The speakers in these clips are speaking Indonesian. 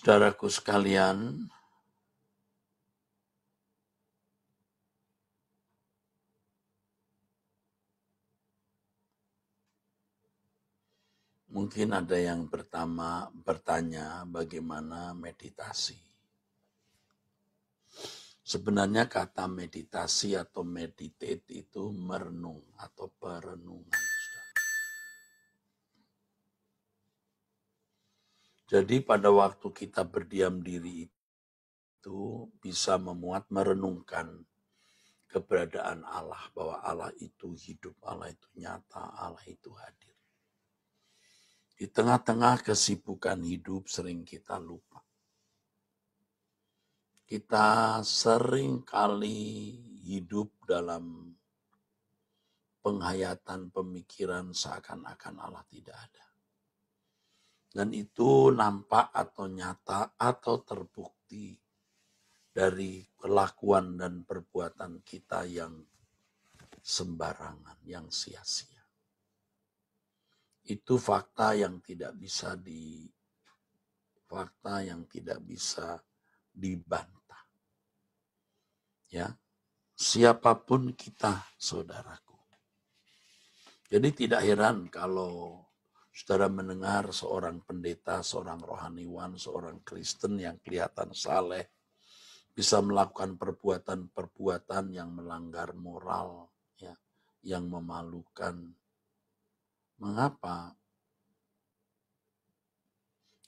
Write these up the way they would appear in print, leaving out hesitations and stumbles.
Saudaraku sekalian, mungkin ada yang bertanya bagaimana meditasi. Sebenarnya kata meditasi atau meditate itu merenung atau perenungan. Jadi pada waktu kita berdiam diri itu bisa memuat merenungkan keberadaan Allah, bahwa Allah itu hidup, Allah itu nyata, Allah itu hadir. Di tengah-tengah kesibukan hidup sering kita lupa. Kita sering kali hidup dalam penghayatan pemikiran seakan-akan Allah tidak ada. Dan itu nampak atau nyata atau terbukti dari kelakuan dan perbuatan kita yang sembarangan, yang sia-sia. Itu fakta yang tidak bisa dibantah. Ya, siapapun kita, saudaraku. Jadi tidak heran kalau saudara mendengar seorang pendeta, seorang rohaniwan, seorang Kristen yang kelihatan saleh, bisa melakukan perbuatan-perbuatan yang melanggar moral, ya, yang memalukan. Mengapa?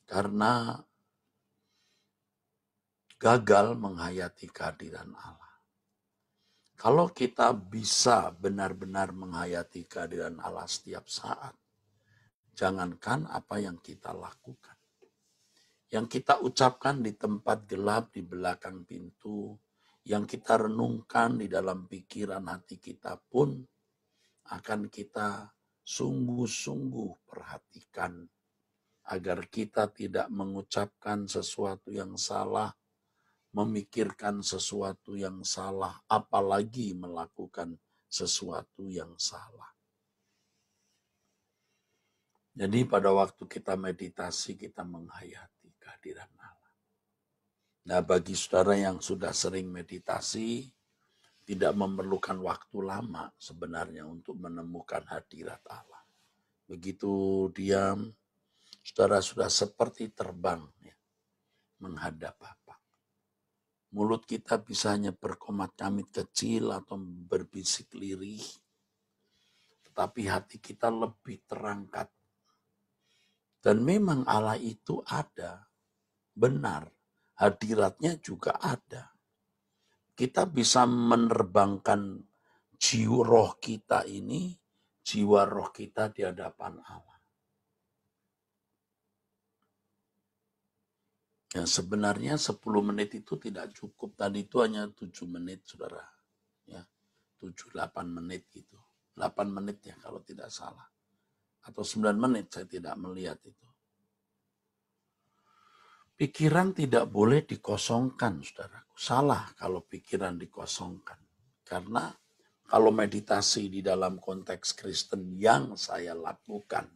Karena gagal menghayati kehadiran Allah. Kalau kita bisa benar-benar menghayati kehadiran Allah setiap saat, jangankan apa yang kita lakukan, yang kita ucapkan di tempat gelap di belakang pintu, yang kita renungkan di dalam pikiran hati kita pun akan kita sungguh-sungguh perhatikan agar kita tidak mengucapkan sesuatu yang salah, memikirkan sesuatu yang salah, apalagi melakukan sesuatu yang salah. Jadi pada waktu kita meditasi, kita menghayati kehadiran Allah. Nah, bagi saudara yang sudah sering meditasi, tidak memerlukan waktu lama sebenarnya untuk menemukan hadirat Allah. Begitu diam, saudara sudah seperti terbang ya, menghadap Bapa. Mulut kita bisa hanya berkomat-kamit kecil atau berbisik lirih, tetapi hati kita lebih terangkat. Dan memang Allah itu ada, benar, hadiratnya juga ada. Kita bisa menerbangkan jiwa roh kita ini, jiwa roh kita di hadapan Allah. Ya, sebenarnya 10 menit itu tidak cukup. Tadi itu hanya 7 menit, saudara. Ya, 7-8 menit gitu. 8 menit ya kalau tidak salah. Atau 9 menit, saya tidak melihat itu. Pikiran tidak boleh dikosongkan, saudaraku. Salah kalau pikiran dikosongkan. Karena kalau meditasi di dalam konteks Kristen yang saya lakukan,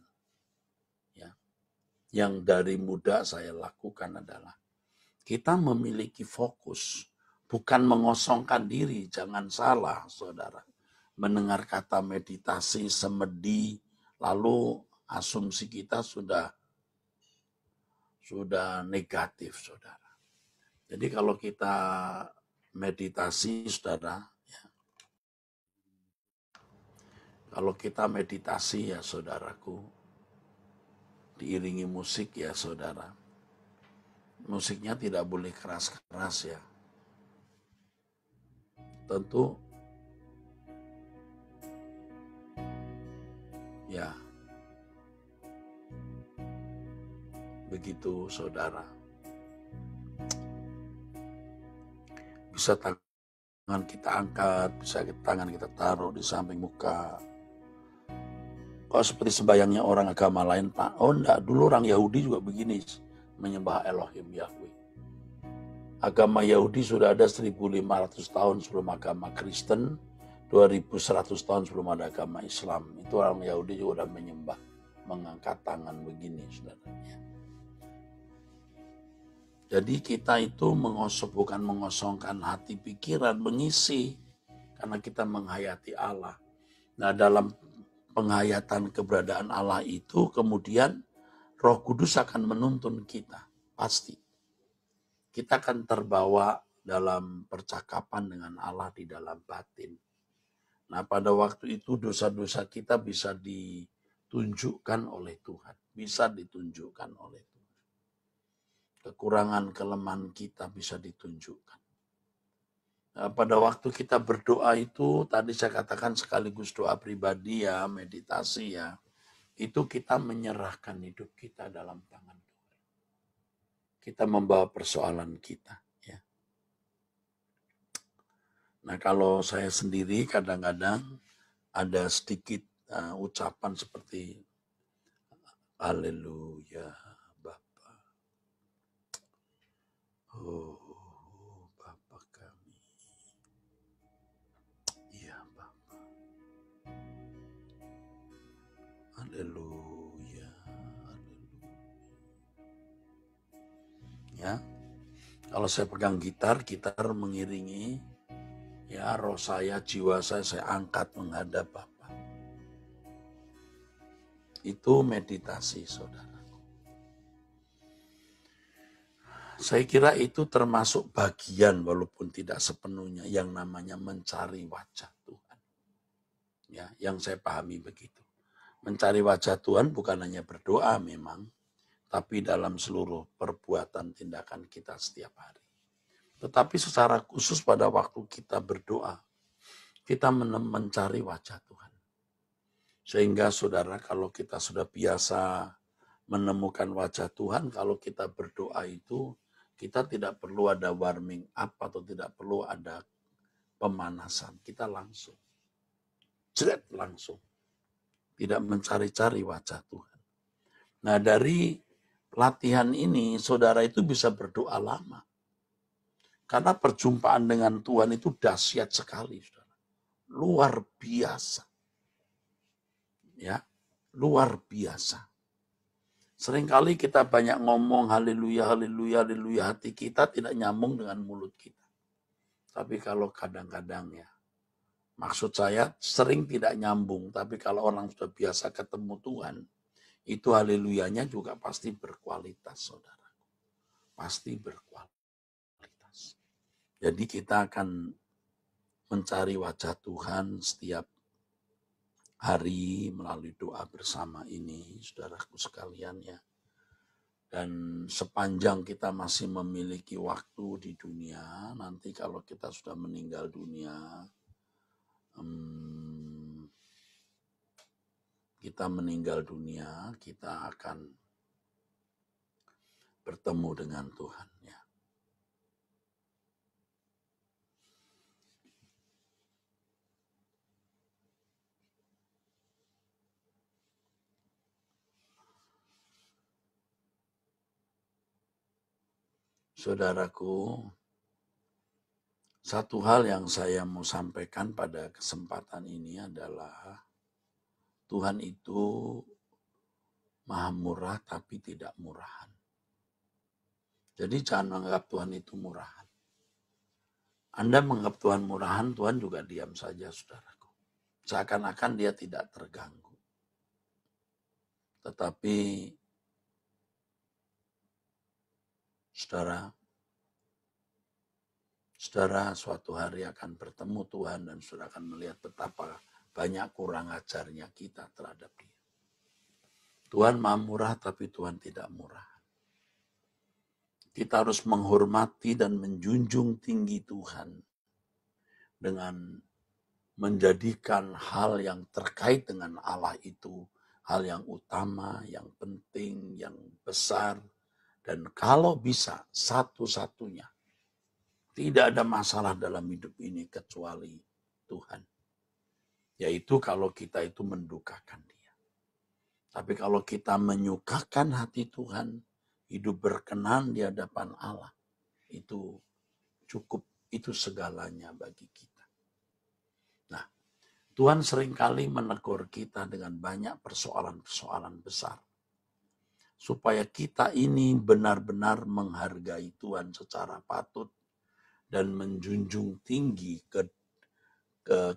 ya, yang dari muda saya lakukan adalah kita memiliki fokus, bukan mengosongkan diri. Jangan salah, saudara. Mendengar kata meditasi, semedi, lalu asumsi kita sudah negatif, saudara. Jadi kalau kita meditasi, saudara, ya, kalau kita meditasi ya saudaraku, diiringi musik ya saudara, musiknya tidak boleh keras-keras ya. Tentu ya begitu saudara. Bisa tangan kita angkat, bisa tangan kita taruh di samping muka. Kok seperti sembayangnya orang agama lain, Pak? Oh enggak, dulu orang Yahudi juga begini, menyembah Elohim Yahweh. Agama Yahudi sudah ada 1500 tahun sebelum agama Kristen, 2100 tahun sebelum ada agama Islam. Itu orang Yahudi juga sudah menyembah, mengangkat tangan begini, saudara. Jadi kita itu bukan mengosongkan hati pikiran, mengisi. Karena kita menghayati Allah. Nah, dalam penghayatan keberadaan Allah itu kemudian Roh Kudus akan menuntun kita. Pasti. Kita akan terbawa dalam percakapan dengan Allah di dalam batin. Nah, pada waktu itu dosa-dosa kita bisa ditunjukkan oleh Tuhan. Bisa ditunjukkan oleh Tuhan. Kekurangan, kelemahan kita bisa ditunjukkan. Nah, pada waktu kita berdoa itu, tadi saya katakan sekaligus doa pribadi ya, meditasi ya, itu kita menyerahkan hidup kita dalam tangan Tuhan. Kita membawa persoalan kita. Ya. Nah, kalau saya sendiri kadang-kadang ada sedikit ucapan seperti Haleluya Bapa. Oh Bapa kami. Iya Bapa. Haleluya. Haleluya. Ya. Kalau saya pegang gitar mengiringi, ya roh saya, jiwa saya angkat menghadap Bapa. Itu meditasi, saudara. Saya kira itu termasuk bagian walaupun tidak sepenuhnya yang namanya mencari wajah Tuhan. Ya, yang saya pahami begitu. Mencari wajah Tuhan bukan hanya berdoa memang, tapi dalam seluruh perbuatan tindakan kita setiap hari. Tetapi secara khusus pada waktu kita berdoa, kita mencari wajah Tuhan. Sehingga saudara, kalau kita sudah biasa menemukan wajah Tuhan, kalau kita berdoa itu, kita tidak perlu ada warming up atau tidak perlu ada pemanasan. Kita langsung. Jret langsung. Tidak mencari-cari wajah Tuhan. Nah, dari latihan ini, saudara itu bisa berdoa lama. Karena perjumpaan dengan Tuhan itu dahsyat sekali, saudara. Luar biasa. Ya, luar biasa. Seringkali kita banyak ngomong haleluya, haleluya, haleluya, hati kita tidak nyambung dengan mulut kita. Tapi kalau kadang-kadang ya, maksud saya sering tidak nyambung, tapi kalau orang sudah biasa ketemu Tuhan, itu haleluyanya juga pasti berkualitas, saudara. Pasti berkualitas. Jadi kita akan mencari wajah Tuhan setiap hari melalui doa bersama ini, saudaraku sekalian ya. Dan sepanjang kita masih memiliki waktu di dunia, nanti kalau kita sudah meninggal dunia, kita akan bertemu dengan Tuhan. Ya. Saudaraku, satu hal yang saya mau sampaikan pada kesempatan ini adalah Tuhan itu maha murah tapi tidak murahan. Jadi jangan menganggap Tuhan itu murahan. Anda menganggap Tuhan murahan, Tuhan juga diam saja, saudaraku. Seakan-akan dia tidak terganggu. Tetapi, saudara suatu hari akan bertemu Tuhan dan saudara akan melihat betapa banyak kurang ajarnya kita terhadap dia. Tuhan maha murah tapi Tuhan tidak murah. Kita harus menghormati dan menjunjung tinggi Tuhan dengan menjadikan hal yang terkait dengan Allah itu hal yang utama, yang penting, yang besar. Dan kalau bisa satu-satunya. Tidak ada masalah dalam hidup ini kecuali Tuhan. Yaitu kalau kita itu mendukakan dia. Tapi kalau kita menyukakan hati Tuhan, hidup berkenan di hadapan Allah, itu cukup, itu segalanya bagi kita. Nah, Tuhan seringkali menegur kita dengan banyak persoalan-persoalan besar. supaya kita ini benar-benar menghargai Tuhan secara patut dan menjunjung tinggi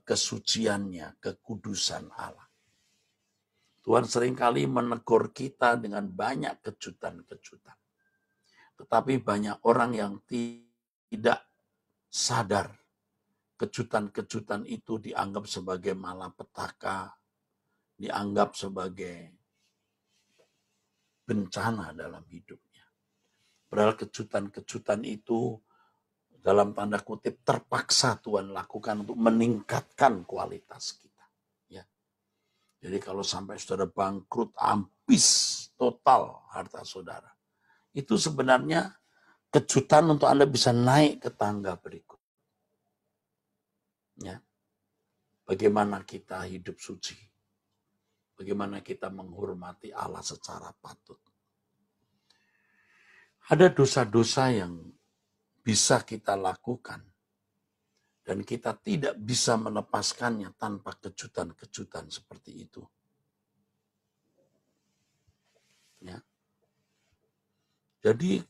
kesuciannya, kekudusan Allah. Tuhan seringkali menegur kita dengan banyak kejutan-kejutan. Tetapi banyak orang yang tidak sadar kejutan-kejutan itu dianggap sebagai malapetaka, dianggap sebagai bencana dalam hidupnya. Padahal kejutan-kejutan itu dalam tanda kutip terpaksa Tuhan lakukan untuk meningkatkan kualitas kita. Ya. Jadi kalau sampai saudara bangkrut, habis total harta saudara, itu sebenarnya kejutan untuk Anda bisa naik ke tangga berikut. Ya. Bagaimana kita hidup suci, bagaimana kita menghormati Allah secara patut. Ada dosa-dosa yang bisa kita lakukan dan kita tidak bisa melepaskannya tanpa kejutan-kejutan seperti itu. Ya. Jadi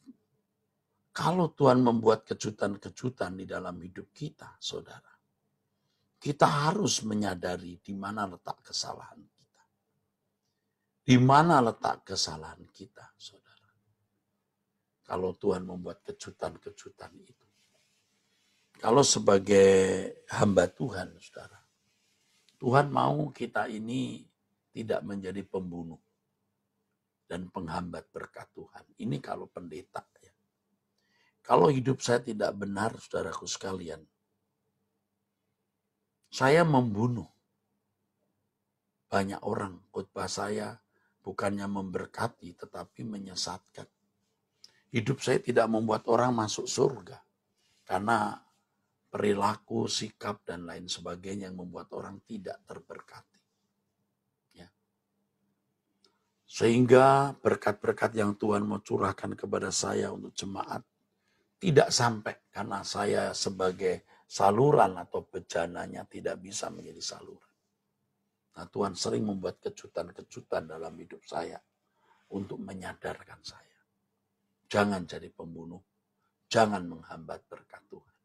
kalau Tuhan membuat kejutan-kejutan di dalam hidup kita, saudara, kita harus menyadari di mana letak kesalahan kita. Di mana letak kesalahan kita, saudara. Kalau Tuhan membuat kejutan-kejutan itu. Kalau sebagai hamba Tuhan, saudara, Tuhan mau kita ini tidak menjadi pembunuh dan penghambat berkat Tuhan. Ini kalau pendeta. Ya. Kalau hidup saya tidak benar, saudaraku sekalian, saya membunuh banyak orang. Khotbah saya bukannya memberkati, tetapi menyesatkan. Hidup saya tidak membuat orang masuk surga. Karena perilaku, sikap, dan lain sebagainya yang membuat orang tidak terberkati. Ya. Sehingga berkat-berkat yang Tuhan mau curahkan kepada saya untuk jemaat tidak sampai. Karena saya sebagai saluran atau bejananya tidak bisa menjadi saluran. Nah, Tuhan sering membuat kejutan-kejutan dalam hidup saya untuk menyadarkan saya. Jangan jadi pembunuh, jangan menghambat berkat Tuhan.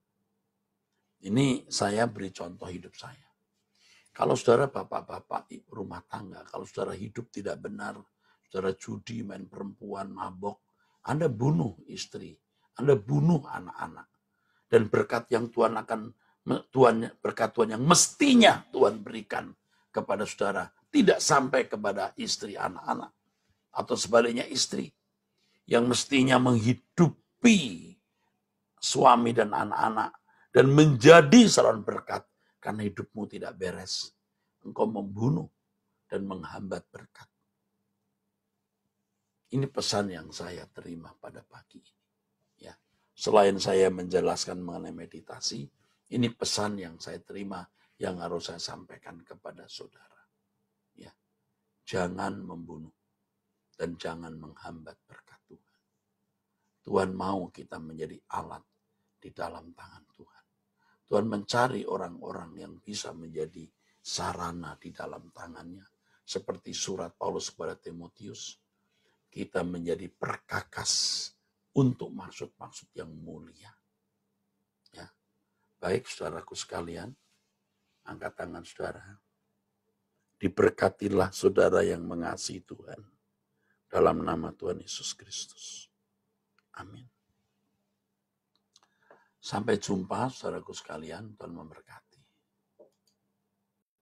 Ini saya beri contoh hidup saya. Kalau saudara bapak-bapak rumah tangga, kalau saudara hidup tidak benar, saudara judi, main perempuan, mabok, Anda bunuh istri, Anda bunuh anak-anak. Dan berkat yang berkat Tuhan yang mestinya Tuhan berikan kepada saudara tidak sampai kepada istri, anak-anak, atau sebaliknya istri yang mestinya menghidupi suami dan anak-anak dan menjadi saluran berkat karena hidupmu tidak beres. Engkau membunuh dan menghambat berkat. Ini pesan yang saya terima pada pagi ini. Ya. Selain saya menjelaskan mengenai meditasi, ini pesan yang saya terima yang harus saya sampaikan kepada saudara. Ya. Jangan membunuh dan jangan menghambat berkat Tuhan. Tuhan mau kita menjadi alat di dalam tangan Tuhan. Tuhan mencari orang-orang yang bisa menjadi sarana di dalam tangannya. Seperti surat Paulus kepada Timotius. Kita menjadi perkakas untuk maksud-maksud yang mulia. Ya. Baik saudaraku sekalian, angkat tangan saudara. Diberkatilah saudara yang mengasihi Tuhan. Dalam nama Tuhan Yesus Kristus. Amin. Sampai jumpa saudaraku sekalian, Tuhan memberkati.